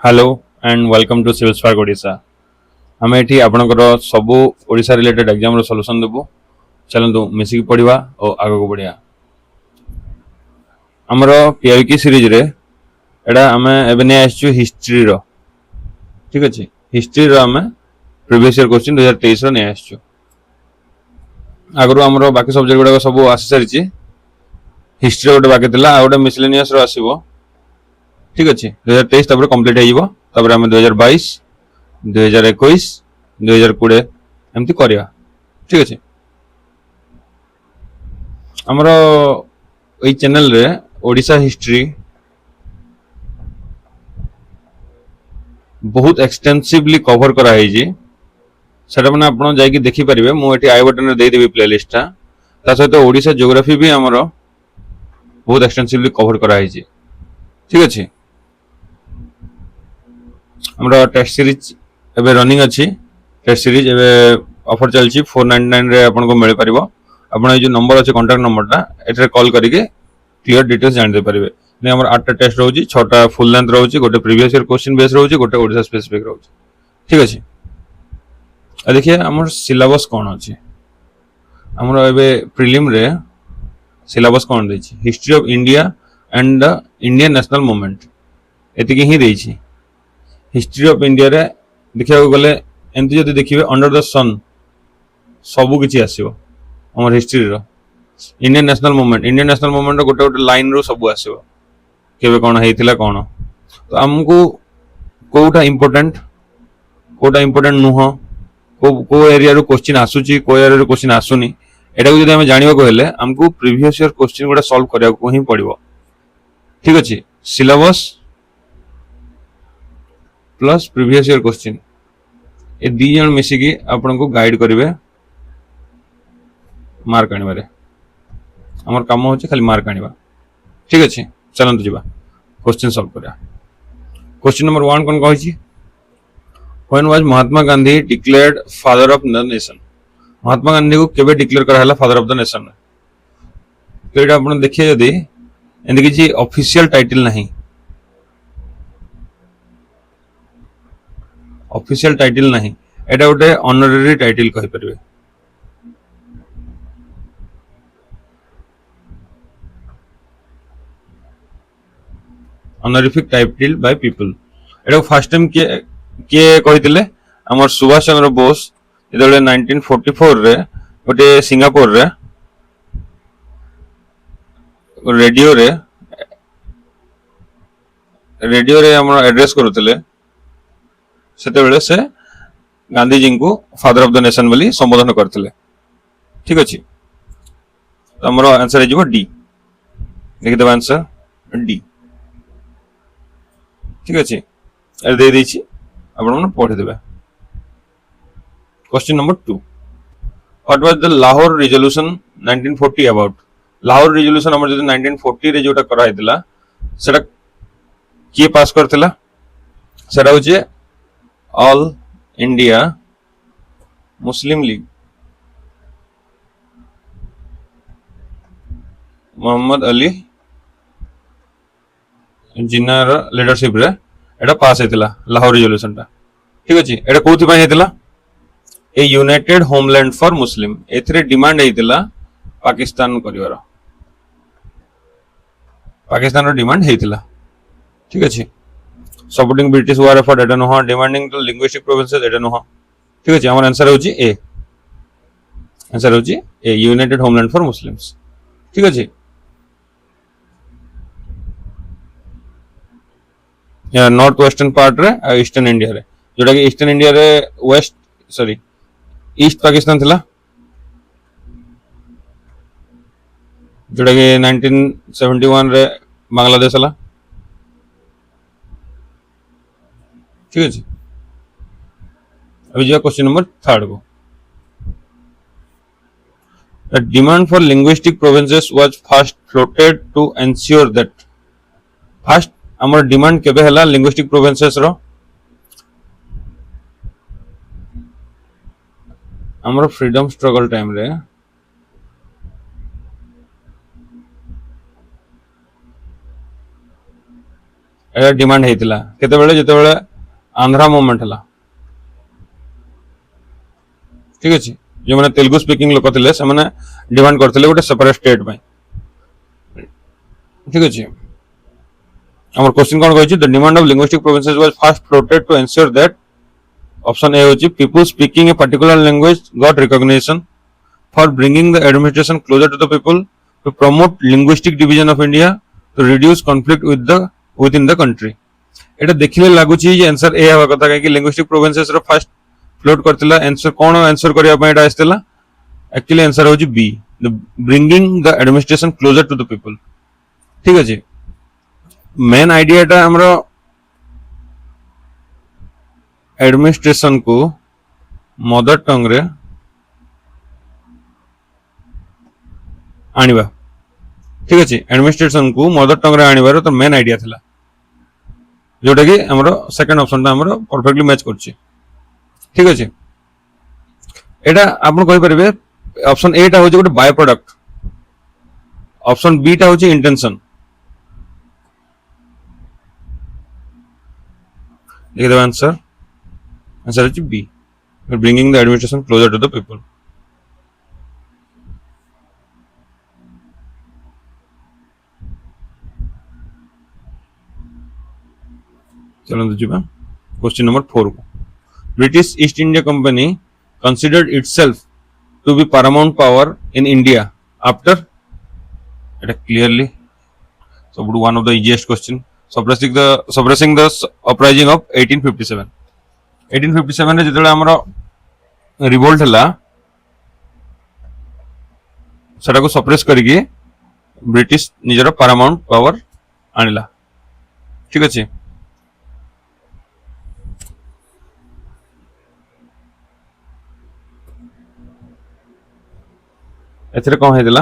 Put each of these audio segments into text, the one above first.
Hello and welcome to civil spark Odisha. आम ये आपणकर सबू ओडिशा रिलेटेड एग्जाम सॉल्यूशन देबू। चलतु मिसिक पढ़ा और आग को बढ़िया। आमर पीआईक्यू सीरीज रे एटा आम एबे नहीं आसचु हिस्ट्री रो। ठीक अच्छे हिस्ट्री रो आम प्रीवियस ईयर क्वेश्चन 2023 रो नहीं आसचु। आगु आमर बाकी सब्जेक्ट गुड़ाक सब आसी सारी। हिस्ट्री गोटे बाकी थिला गोटे मिसलेनियस रो आसीबो। ठीक अच्छे 2023 तापर कंप्लीट हो तापर आम 2022 2021 2020 एमती करवा। ठीक अच्छे आमर ये चैनल रे ओडिशा हिस्ट्री बहुत एक्सटेंसिवली कवर कराई सेटा मैंने आप जाकि देखिपारे। मुझे आई बटन में देदेवी प्लेलिस्टा सहित ओडिशा जियोग्राफी भी आमर बहुत एक्सटेंसिवली कवर कराई। ठीक अच्छे आमर टेस्ट सीरीज एबे रनिंग अच्छी। टेस्ट सीरीज एबे ऑफर चलची 499 रे आपन को मिल परिबो। आपन ए जो नंबर अच्छे कांटेक्ट नंबरटा एथरे कॉल करके क्लियर डिटेल्स जान दे परिबे। ने हमर 8टा टेस्ट रहउची 6टा फुल लेंथ रहउची गोटे प्रीवियस ईयर क्वेश्चन बेस रहउची गोटे ओडिशा स्पेसिफिक रहउची। ठीक अछि आ देखिए हमर सिलेबस कोन अछि। हमर एबे प्रीलिम रे सिलेबस कोन दैछि history of India and the Indian national movement एतिकी ही दैछि। हिस्ट्री ऑफ इंडिया रे देखिया गले एमती जदि देखिबे अंडर द सन सबु किछि आसीबो। हमर हिस्ट्री रो इंडियन नेशनल मूवमेंट गोटे गोटे लाइन रो सबु आसीबो केबे कोन हेतिला कोन। तो हमकु कोउटा इंपोर्टेंट नुह को एरिया रो क्वेश्चन आसुची को एरिया रो क्वेश्चन आसुनी एटा को जदि हम जानिबा को हेले हमकु प्रीवियस ईयर क्वेश्चन गोटा सॉल्व करिया को ही पड़िबो। ठीक अछि syllabus plus previous year question ए दी जन मिसिकी आपन को गाइड करिवे मार्क आनिबारे। हमर काम होचे खाली मार्क आनिबा। ठीक अछि चलंतु जिबा क्वेश्चन सॉल्व करिया। क्वेश्चन नंबर 1 कोन कहै छी when was Mahatma Gandhi declared father of the nation. Mahatma Gandhi को केबे डिक्लेयर करा हला फादर ऑफ द नेशन। तो एटा आपन देखिए जदी एंदी किछि ऑफिशियल टाइटल नहीं। ऑफिशियल टाइटल नहीं एटा गोटे ऑनररी टाइटल कहि परबे। Honorific title by people Etah first time के कहितले हमर सुभाष चंद्र बोस जेतले 1944 रे गोटे सिंगापुर रे रेडियो रे हमर एड्रेस करूतले सेते बेले से गांधी जी को फादर ऑफ द नेशन बोली संबोधन करथिले। ठीक अछि तो हमर आंसर है जो डी लिख देबा आंसर डी। ठीक अछि ए दे दैछि आपण मन पढि देबे। Question number 2 what was the Lahore resolution 1940 about. Lahore resolution हमर जो 1940 रे जोटा करा हैतिला सेटा के पास करथिला सेटा होचे all India Muslim League Mohammad Ali जिन्नार लीडरशिप रे एटा पास हेतिला लाहौर रिजोल्यूशन टा। ठीक अछि एटा कोथि पय हेतिला A united homeland for Muslim एथरे डिमांड हेतिला पाकिस्तान करिवार। पाकिस्तान रो डिमांड हेतिला। ठीक अछि सपोर्टिंग ब्रिटिश वार एफर्ट एटा no demanding to linguistic provinces एटा नो। ठीक अछि हमर आंसर होची ए। आंसर होची A united homeland for Muslims. ठीक अछि या नॉर्थ वेस्टर्न पार्ट रे आ ईस्टर्न इंडिया रे जोटा कि ईस्टर्न इंडिया रे वेस्ट सॉरी ईस्ट पाकिस्तान थिला जोटा कि 1971 रे बांग्लादेश हला। ठीक अछि अभी जो क्वेश्चन नंबर 3 को the demand for linguistic provinces was first floated to ensure that first हमर डिमांड केबे हला लिंग्विस्टिक प्रोविंसेस रो हमर फ्रीडम स्ट्रगल टाइम रे एटा डिमांड हेतिला केतेबेले जेतेबेले आंध्रा मूवमेंट हला ठीक अछि जो माने तेलुगु स्पीकिंग लोक थिले से माने डिमांड करथिले गोटे सेपरेट स्टेट पय ठीक अछि हमर क्वेश्चन कोन कहै छै the demand of linguistic provinces was first floated to ensure that option A होची people speaking a particular language got recognition for bringing the administration closer to the people to promote linguistic division of India to reduce conflict within the country एटा देखिले लागु छी जे answer A हवा कथा कि linguistic provinces रो first float करथिला answer कोन आंसर करिया पय एटा आस्तेला एक्चुअली आंसर होची be the bringing the administration closer to the people ठीक अछि मेन आइडियाटा हमरो एडमिनिस्ट्रेशन को मदर टंग रे आनिबा ठीक अछि एडमिनिस्ट्रेशन को मदर टंग रे आनिबार तो मेन आइडिया थिला जोटा कि हमरो सेकंड ऑप्शन ता हमरो परफेक्टली मैच करछि ठीक अछि एटा आपण कहि परिबे ऑप्शन ए टा होछि गोटे बाय प्रोडक्ट ऑप्शन बी टा होछि इंटेंशन लिख दो answer answer is B. We're bringing the administration closer to the people. चलो तो जीवा क्वेश्चन नंबर 4 को British east India company considered itself to be paramount power in India after it clearly so one of the easiest question suppressing the uprising of 1857 1857 रे जेतले हमरो revolt हला सेटा को suppress करिके ब्रिटिश निजर पैरामाउंट पावर आनिला ठीक अछि एथरे कोन हेदिला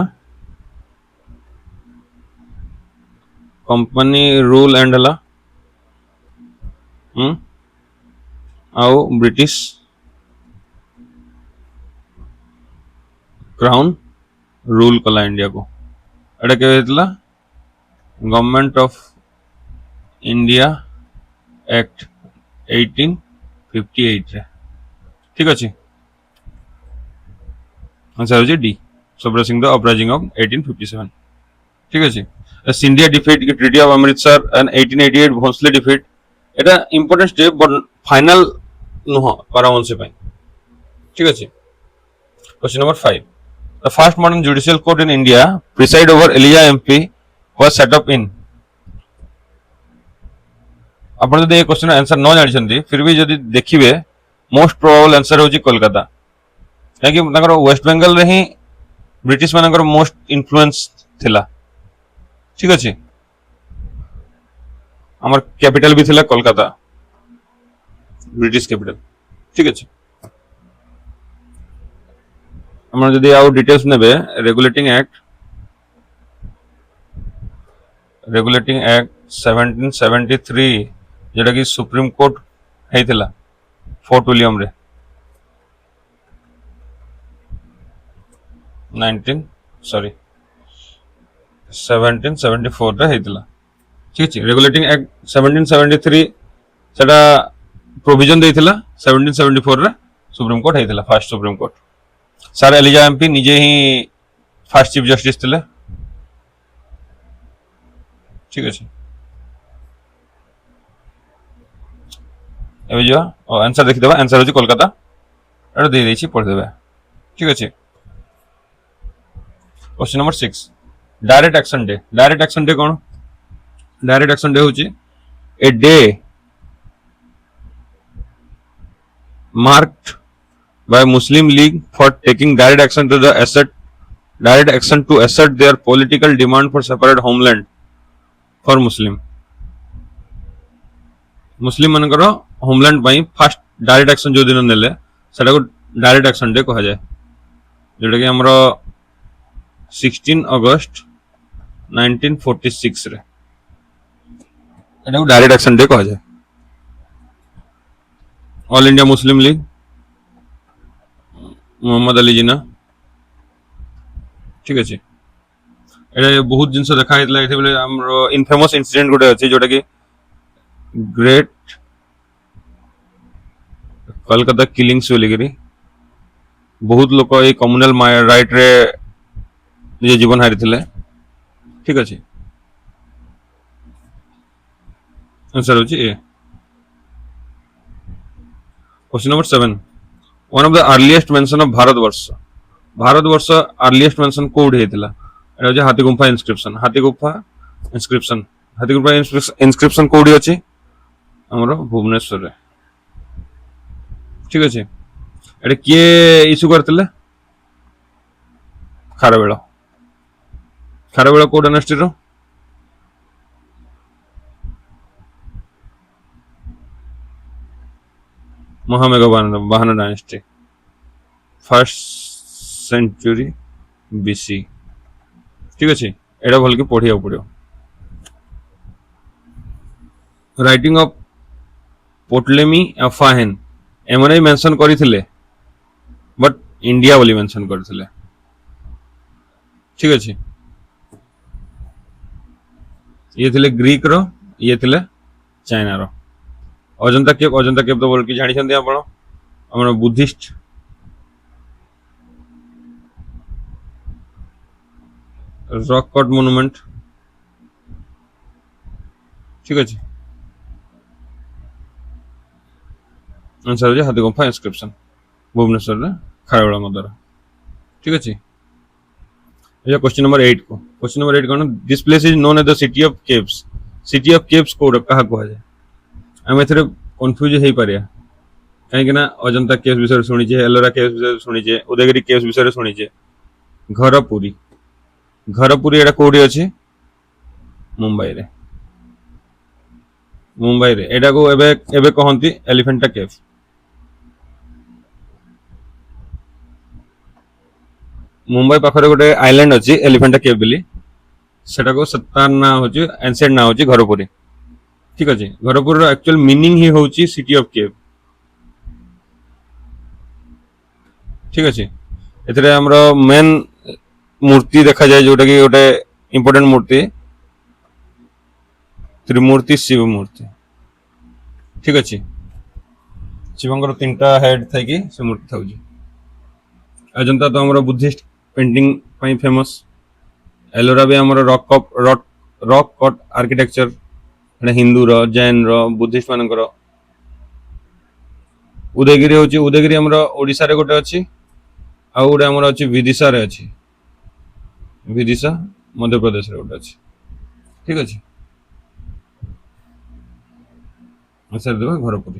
कंपनी रूल एंड हला आओ ब्रिटिश क्राउन रूल कला इंडिया को एटा के हेतला गवर्नमेंट ऑफ इंडिया एक्ट 1858 रे ठीक अछि आंसर हो जे D suppressing the uprising of 1857 ठीक अछि Scindia defeat treaty of Amritsar and 1888 Bhonsle defeat एटा इंपोर्टेंट स्टेप बट फाइनल नुह पारावंश पे ठीक अछि question number 5 the first modern judicial court in India preside over एलिजा MP was set up in आपण जदि ए क्वेश्चन आंसर न जानि छथि फिर भी जदि देखिबे मोस्ट प्रोबेबल आंसर होची कोलकाता काहे कि तकर वेस्ट बंगाल रे ही ब्रिटिश मानकर मोस्ट इन्फ्लुएंस थिला ठीक अछि हमर कैपिटल भी थिला कोलकाता ब्रिटिश कैपिटल ठीक अछि हमर जदि आउ डिटेल्स नेबे रेगुलेटिंग एक्ट 1773 जेटा कि सुप्रीम कोर्ट हेतिला फोर्ट विलियम रे 1774 रे हेतिला ठीक अछि रेगुलेटिंग एक्ट 1773 सेटा प्रोविजन देथिला 1774 रे सुप्रीम कोर्ट हेतिला first supreme court sir Elijah Impey निजे ही फर्स्ट चीफ जस्टिस थिले ठीक अछि एबे जो आंसर देखि देबा आंसर होची कोलकाता एटा दे दैछि पढ देबा ठीक अछि question number 6 direct action day कोन डायरेक्ट एक्शन डे होची A day marked by Muslim League for taking direct action to assert their political demand for separate homeland for Muslim मानकर होमलैंड पई फर्स्ट डायरेक्ट एक्शन जो दिन नेले सेटा को direct action day कहा जाय जेटा कि हमरो 16 अगस्त 1946 रे एटा को डायरेक्ट एक्शन डे कहा जाय all India Muslim League Mohammad Ali Jinnah ठीक अछि एटा बहुत जिंस देखा हेतला एथे बेले हमरो इनफेमस इंसिडेंट गोटे अछि जोटा कि ग्रेट कलकाता किलिंग्स बोलिकी बहुत लोक ये कम्युनाल राइट रे निज जीवन हारी। ठीक अच्छे आंसर होची A. Question number 7 one of the earliest mention of Bharatvarsh earliest mention कोड हेतिला एटा होची हाथीगुम्फा इंस्क्रिप्शन हाथीगुम्फा इंस्क्रिप्शन कोड अछि हमरो भुवनेश्वर रे। ठीक अच्छे एटा किए इशू करथिले खारवेल कोड अनेस्टी रो महामेघ वाहन डायनेस्टी फर्स्ट सेंचुरी बीसी। ठीक अच्छे एटा भल के पढ़िया पड़ो। राइटिंग ऑफ पोटलेमी फाहेन एमने मेंशन करथिले बट इंडिया बोली मेंशन करथिले। ठीक अच्छे ये थिले ग्रीक रो ये थिले चाइना रो। अजंता केव तो बोल कि जानि छथि आपण हमर बुद्धिस्ट रॉक कट मोनुमेंट। ठीक अच्छे आंसर हो हाथीगुम्फा इंस्क्रिप्शन भुवनेश्वर रे खारवेल मदर। ठीक अच्छे क्वेश्चन नंबर 8 को क्वेश्चन नंबर 8 कौन this place is known as the city of caves कोड कहा कह जाए आम ए कन्फ्यूज हो पारे कहीं अजंता केव्स विषय शुणीचे एलोरा केव्स विषय शुणीचे उदयगिरी केव्स विषय शुणीचे घरपुरी एटा कोडी अछि मुंबई रे एटा को एबे कहंती एलिफेंटा केव। मुंबई पाखरे गोटे आइलैंड अछि एलिफेंटा केव बोली सेटा को तार ना होची एंशिएंट ना होची घरपुरी। ठीक अच्छे घरपुर एक्चुअल मीनिंग ही होची सिटी ऑफ केव। ठीक अच्छे एथरे हमरो मेन मूर्ति देखा जाए जोटा कि गोटे इंपोर्टेंट मूर्ति त्रिमूर्ति शिव मूर्ति। ठीक अच्छे शिवंकर 3टा हेड थी कि से मूर्ति था। अजंता तो हमरो बुद्धिस्ट पेंटिंग पाई फेमस एलोरा भी हमरो रॉक कट आर्किटेक्चर हिंदू रो जैन रो बुद्धिस्ट मानकर। उदयगिरी होची उदयगिरी हमरो ओडिसा रे गोटे अछि आ गोटे हमरो अछि विदिशा रे अछि विदिशा मध्य प्रदेश रे गोटे अछि। ठीक अछि आंसर देबा Gharapuri.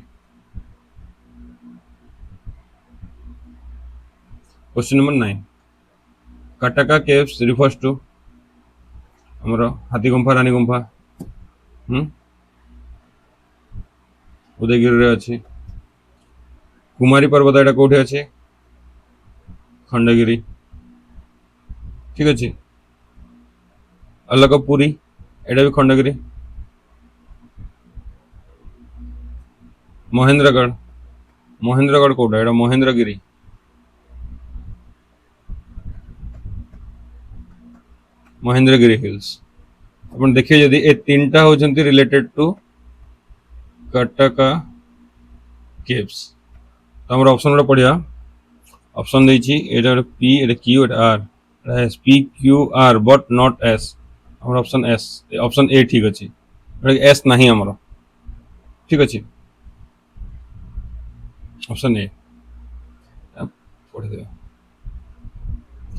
Question number 9 Cuttack caves refers to हमरो हाथी गुम्फा रानी गुम्फा उदयगिरी रे अछि। कुमारी पर्वत एटा कोठे अछि खंडगिरी। ठीक अच्छे अलकपुरी एटा भी खंडगिरी। महेंद्रगढ़ कोटा एटा महेंद्रगिरी। महेंद्रगिरी हिल्स अपन देखिए जदि ए 3टा होचंती रिलेटेड टू कटका केव्स तो हमर ऑप्शन रे पढ़िया ऑप्शन देछि एटा P Etah Q Etah are Etah S P Q R but not S हमर ऑप्शन एस ऑप्शन ए ठीक अछि एस नहीं हमर। ठीक अछि ऑप्शन ए पढ़ि दे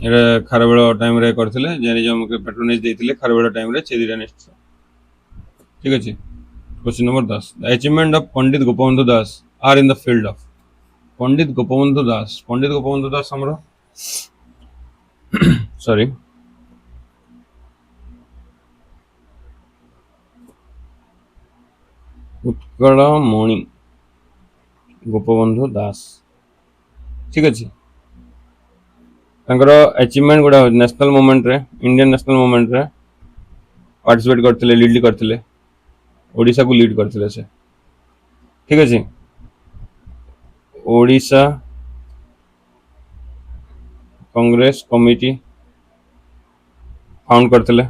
एटा खारवेल टाइम रे करथिले जर्नलिज्म के पैट्रोनेज देथिले खारवेल टाइम रे चेदिरा नेस्ट। ठीक अछि question number 10 the achievement of Pandit Gopabandhu Das are in the field of Pandit Gopabandhu Das हमरो सॉरी उत्कल मणि गोपबंधु दास। ठीक अच्छे अचीवमेंट गुड़ा नेशनल मूवमेंट रे इंडियन नेशनल मूवमेंट रे पार्टिसिपेट करथिले लीड करथिले ओडिशा को लीड करथिले से। ठीक अच्छे ओडिशा कांग्रेस कमिटी फाउंड करथिले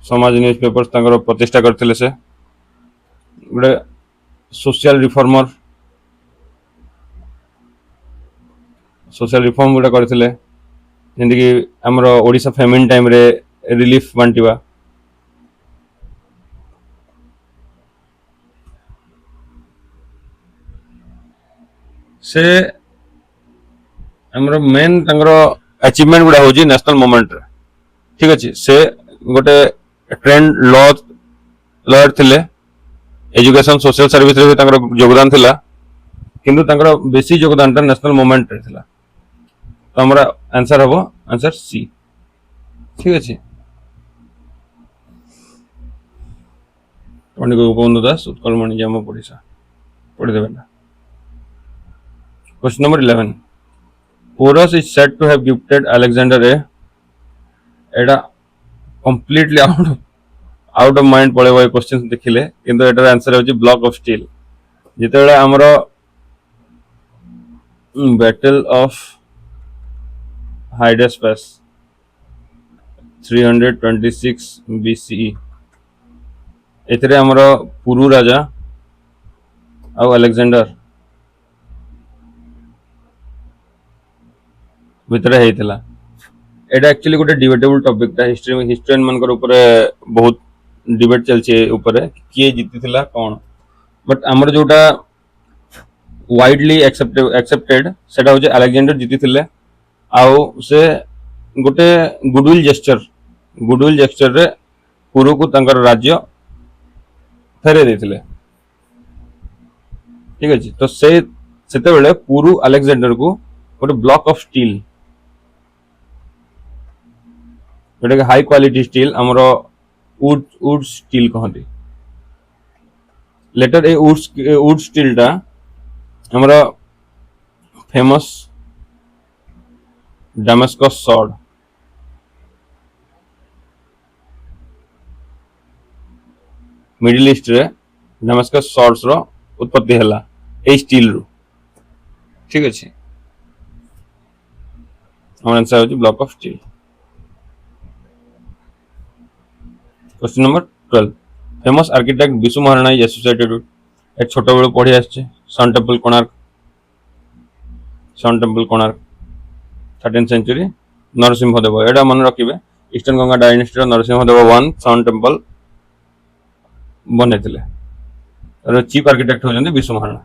समाज न्यूज पेपर्स तांकर प्रतिष्ठा करथिले से गोटे सोशल रिफॉर्मर सोशल रिफॉर्म गुड़ा करथिले जेंति कि हमर ओडिसा फेमिन टाइम रे रिलीफ बांटिबा से हमर मेन तांकर अचीवमेंट गुड़ा होजी नेशनल मोमेंट रे ठीक अछि से गोटे ट्रेंड लॉयर थिले एजुकेशन सोशल सर्विस रे भी तांकर योगदान थिला किंतु तांकर बेसी योगदान ता नेशनल मोमेंट रे थिला तो हमरा आंसर हबो आंसर सी ठीक अछि पंडित गोपबंधु दास उत्कल मणि जम पड़िसा पढ़ी देबे ना question number 11 Porus is said to have gifted Alexander a Etah completely out of mind पड़े हुए क्वेश्चन देखिले किंतु एटार आंसर होची ब्लॉक ऑफ स्टील जेतेबेले हमरो बैटल ऑफ हाइडेस्पेस 326 BCE एथरे हमरो पुरु राजा और अलेक्जेंडर भितरे हेइतला एटा एक्चुअली गोटे डिबेटेबल टॉपिक ता हिस्ट्रियन मनकर ऊपर बहुत डिबेट चलछे ऊपर किए जीतिथिला कोन बट हमर जोटा वाइडली एक्सेप्टेड सेटा होचे अलेक्जेंडर जीतिथिले आउ से गोटे गुडविल जेस्चर रे पुरु को तांकर राज्य फेरे देथिले ठीक अछि तो सेते बेले पुरु अलेक्जेंडर को गोटे ब्लॉक ऑफ स्टील जोटा हाई क्वालिटी स्टील हमरो वुड स्टील कहती लेटर ए वुड स्टील टा हमरो फेमस डामास्कस सॉर्ड मिडिल ईस्ट रे डामास्कस सॉर्ड्स रो उत्पत्ति हला ए स्टील रो ठीक अछि हमर आंसर होची block of steel question number 12 famous architect Bishu Maharana is associated with एक छोट बेलू पढ़ी आछे sun temple Konark 13th century Narasimhadeva एटा मन रखिबे eastern Ganga dynasty Narasimhadeva 1 sun temple बनेथिले और चीफ आर्किटेक्ट होजंदी विशु महाराणा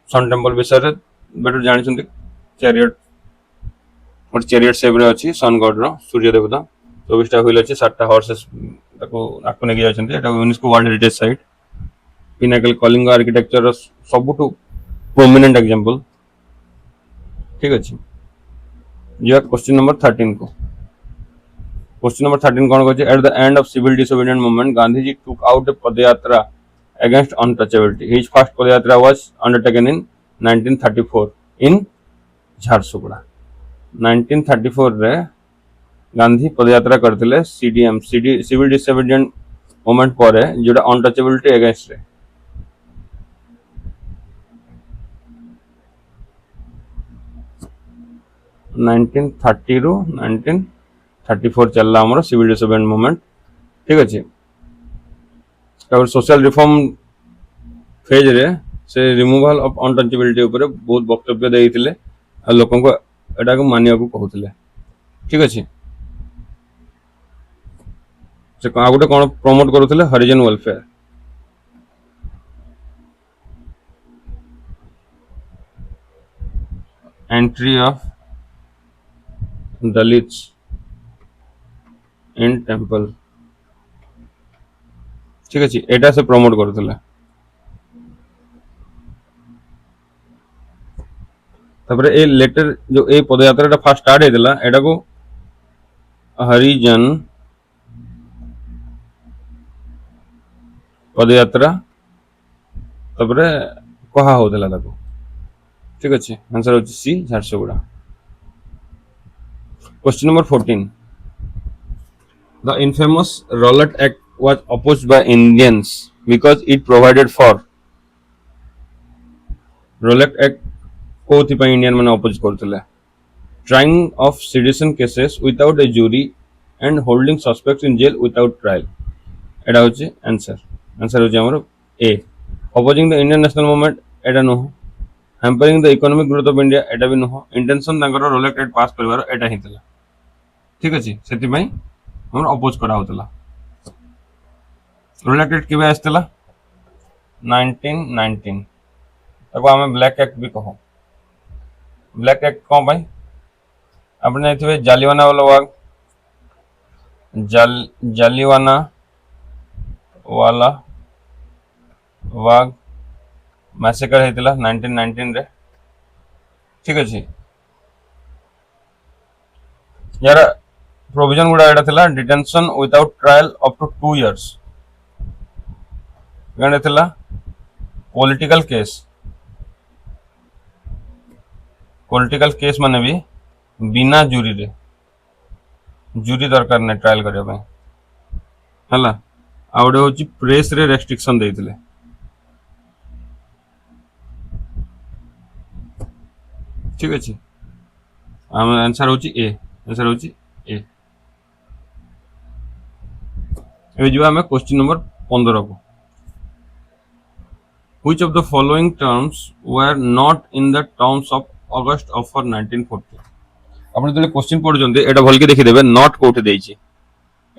सन टेम्पल विषय रे बेटर जानि छथि चैरियट शेप रे अछि सन गॉड रो सूर्य देवता 24टा व्हील अछि 7टा हॉर्सेस ताको आकु नेगी जाछन्ती एटा UNESCO world heritage site pinnacle Kalinga architecture रो सबटु प्रोमिनेंट एग्जांपल ठीक अछि जो क्वेश्चन नंबर 13 को क्वेश्चन नंबर 13 कोन कहै at the end of civil disobedient movement Gandhi ji took out a padayatra against untouchability his first padayatra was undertaken in 1934 in Jharsuguda 1934 रे गांधी पदयात्रा करथिले सिविल डिसोबीडिएंट मूवमेंट पर जोटा अनटचेबिलिटी अगेंस्ट रे नाइनटीन थर्टी रु 1934 चलला हमर सिविल डिसोबीडिएंट मूवमेंट ठीक अछि और सोशल रिफॉर्म फेज रे से रिमूवल ऑफ अनटचेबिलिटी ऊपर बहुत वक्तव्य देइथिले आ लोकन को एटा को मानिया को कहउथिले ठीक अछि से आ गोटे कोन प्रमोट करूथिले Harijan welfare entry of Dalits in temple ठीक अछि एटा से प्रमोट करूथिले तबरे ए लेटर जो ए पदयात्रा टा फर्स्ट स्टार्ट हेतला एटा को हरिजन पदयात्रा तबरे कहा होतला ताको ठीक अछि आंसर होची C Jharsuguda question number 14 the infamous Rowlatt act was opposed by Indians because it provided for Rowlatt Act कोथि पे इंडियन माने अपोज करथिले trying of sedition cases without a jury and holding suspects in jail without trial. एटा होची answer होची हमर A. opposing the Indian national movement एटा no. hampering the economic growth of India एटा भी नो. intention तांकर Rowlatt Act pass करबार एटा हितला. ठीक अछि सेति पई हमर अपोज करा होतला. रोल एक्ट केबे आस्तला 1919 ताको हमें ब्लैक एक्ट भी कहो. ब्लैक एक्ट कोन पई आपने जानिथिबे जालियानवाला बाग जालियानवाला बाग मैसेकर हेतिला 1919 रे. ठीक अछि यार प्रोविजन गुडा एटा थिला detention without trial up to 2 years. गणे थिला पॉलिटिकल केस माने भी बिना जूरी रे जूरी दरकार ने ट्रायल करिया पई हला. आउडे होची प्रेस रे रेस्ट्रिक्शन देइथिले. ठीक अछि हम आंसर होची ए. ए जो हमें क्वेश्चन नंबर 15 को. Which of the following terms were not in the terms of August offer 1940? आपण जले क्वेश्चन पढ जंदे एटा भल के देखि देबे नॉट कोठे देइछि.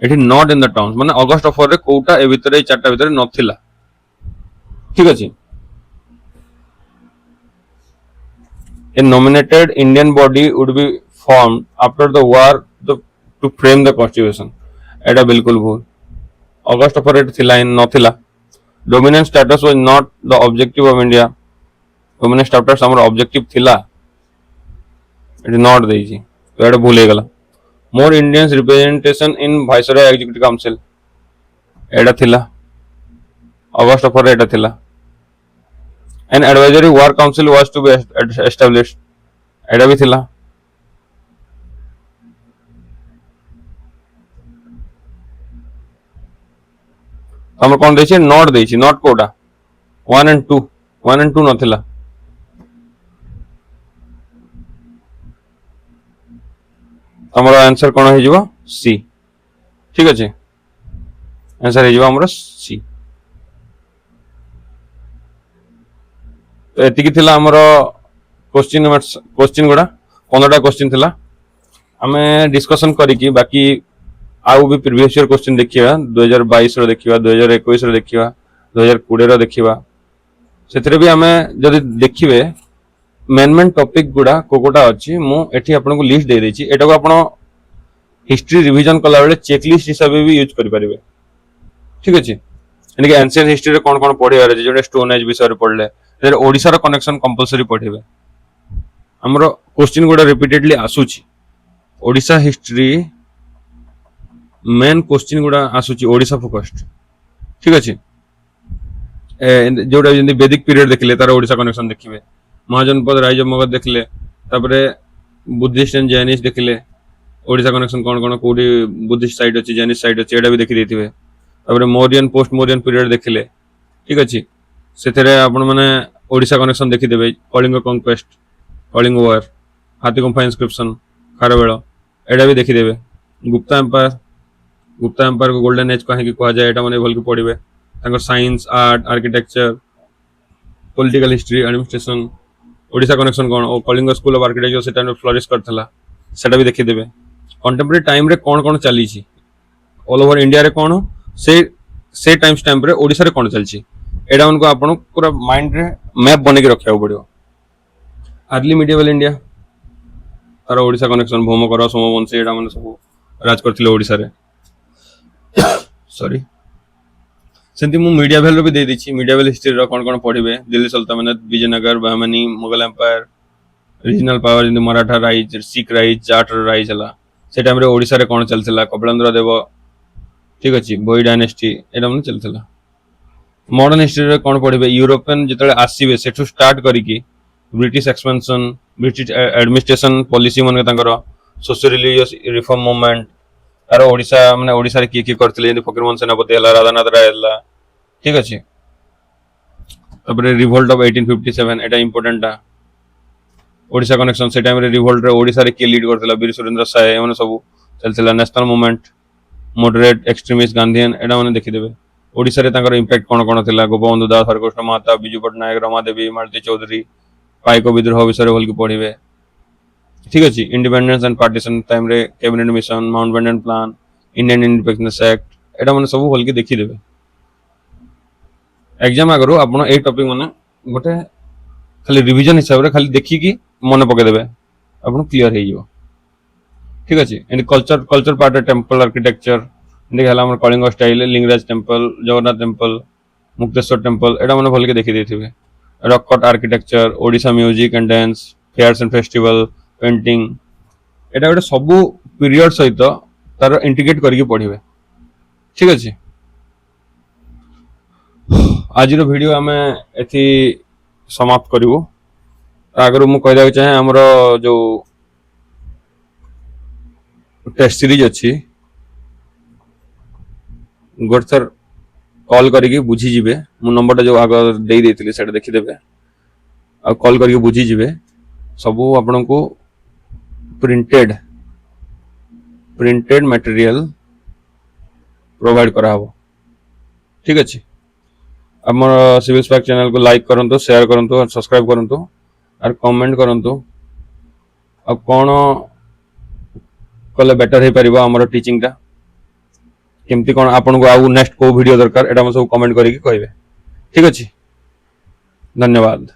एठी नॉट इन द टर्म्स माने अगस्त ऑफर रे कोटा ए भितरे चारटा भितरे नथिला. ठीक अछि. A nominated Indian body would be formed after the war to frame the constitution. एटा बिल्कुल भूल. अगस्त ऑफर रे थिला इन नथिला. Dominant status was not the objective of India. Dominant status हमर ऑब्जेक्टिव थिला. एटी नॉट देइछि तो एटा भूल हे गला. More Indians representation in Viceroy Executive Council एटा थिला. अगस्त ऑफर एटा थिला. An advisory war council was to be established एटा भी थिला. हमर कोन देछि नॉट देछि. नॉट कोटा 1 and 2 नथिला. हमारा आंसर कोन हे जिवो सी. ठीक अछि आंसर हे जिवो हमरा सी. तो एतिकी थिला हमरो क्वेश्चन गुडा 15टा क्वेश्चन थिला. हमें डिस्कशन करी कि बाकी आउ भी प्रीवियस ईयर क्वेश्चन देखिबा 2022 रो देखिबा 2021 रो देखिबा 2020 रो देखिबा. सेथरे भी हमें जदि देखिबे मेन टॉपिक गुडा कोकोटा अछि मु एठी आपन को लिस्ट दे देछि. एटा को आपन हिस्ट्री रिवीजन कला बेले चेकलिस्ट हिसाब भी यूज करि परिबे. ठीक अछि यानी कि एंशिएंट हिस्ट्री रे कोन कोन पढिबार अछि जोडे स्टोन एज विषय रे पढले देर ओडिसा रो कनेक्शन कंपलसरी पढिबे. हमरो क्वेश्चन गुडा रिपीटेडली आसुछि. ओडिसा हिस्ट्री मेन क्वेश्चन गुडा आसुछि ओडिसा फोकस्ड. ठीक अछि जोडा जंदी वैदिक पीरियड देखले तार ओडिसा कनेक्शन देखिबे. महाजनपद राइज ऑफ मगध देखले तापरे बुद्धिस्ट एंड जैनिस्ट देखले ओडिसा कनेक्शन कोन कोन कोडी बुद्धिस्ट साइड अछि जैनिस्ट साइड अछि एडा भी देखि देथिबे. तापरे मौर्यन पोस्ट मौर्यन पीरियड देखले. ठीक अछि सेथरे आपण माने ओडिसा कनेक्शन देखि देबे. Kalinga conquest Kalinga war Hathigumpha inscription Kharavela एडा भी देखि देबे. गुप्ता एम्पायर को गोल्डन एज कहे कि कहा जाए एटा माने भल के पढिबे. तांकर science art architecture political history administration Odisha connection कोन ओ कलिंग स्कूल ऑफ आर्किटेक्चर से टाइम फ्लोरिश करथला सेटा भी देखि देबे. कंटेम्परेरी टाइम रे कोन कोन चली छी ऑल ओवर इंडिया रे कोन से टाइम स्टैम्प रे ओडिसा रे कोन चलची एडा उनको आपन पूरा माइंड रे मैप बने के रखिया पड़ियो. अर्ली मिडिएवल इंडिया तार ओडिसा कनेक्शन भौमकर सोमवंशी एडा माने सब राज करथिले ओडिसा रे. सॉरी सेंती मु मीडियावेल भी दे दिछि. मीडियावेल हिस्ट्री रो कोन कोन पढिबे दिल्ली सल्तनत Vijayanagara Bahmani Mughal empire regional power in Maratha rise Sikh rise Jat rise हला से टाइम रे ओडिसा रे कोन चलथिला कपिलेंद्र देव. ठीक अछि बोई डायनेस्टी एडा मन चलथिला. मॉडर्न हिस्ट्री रे कोन पढिबे यूरोपियन जतले आसीबे सेठु स्टार्ट करी कि British expansion British administration policy मन तांकर सोशल रिलीजियस रिफॉर्म मूवमेंट तार ओडिसा माने ओडिसा रे की करथिले जे फकीरमोहन सेनापति हला राधानाथ राय हला. ठीक अछि तबरे रिवोल्ट ऑफ 1857 एटा इंपोर्टेंट ता. ओडिसा कनेक्शन से टाइम रे रिवोल्ट रे ओडिसा रे के लीड करथिला वीर सुरेंद्र साय एमन सब चलता national movement moderate extremist Gandhian एटा मैंने देखीदेवे ओडिशा रे तांकर इंपैक्ट कौन कौन थिला गोपबंधु दास हरकृष्ण महाता विजु पट्टनायक रमादेवी मालती चौधरी पाइक विद्रोह विषय भल पढ़े ठीक अच्छे इंडिपेंडेंस एंड पार्टीशन टाइम रे cabinet mission Mountbatten plan Indian independence act एटा मैंने सब भल देखीदेवे एग्जाम आगु आप टॉपिक मैंने गोटे खाली रिवीजन हिसाब से खाली देखिकी मन पकईदेवे आप क्लीयर हो ठीक अच्छे and culture culture part temple architecture देखा Kalinga style Lingaraj temple Jagannath temple Mukteshwar temple एटा मैंने भल देखी देते rock cut architecture Odisha music and dance fairs and festival painting एटा गोटे सब पीरियड सहित तार इंटीग्रेट करके पढ़े ठीक अच्छे आज वीडियो आम एथि समाप्त करूँ आगर मुझे कहना चाहे आमर जो टेस्ट सीरीज अच्छी गोटे थर कॉल करके बुझीजे मो नंबर जो आग दे देखीदे आ कॉल करके बुझीजे सब आपण को प्रिंटेड प्रिंटेड मटेरियल प्रोवाइड करा हो ठीक अच्छे आम सिविल स्पार्क चैनल को लाइक करंतु शेयर करंतु और सब्सक्राइब करंतु और कमेंट करंतु आ कौन कले बेटर हो पार आमर टीचिंग टा केमती कौन आपन को आउ नेक्स्ट को वीडियो दरकार एटा सब कमेंट करके कहे ठीक अच्छे धन्यवाद।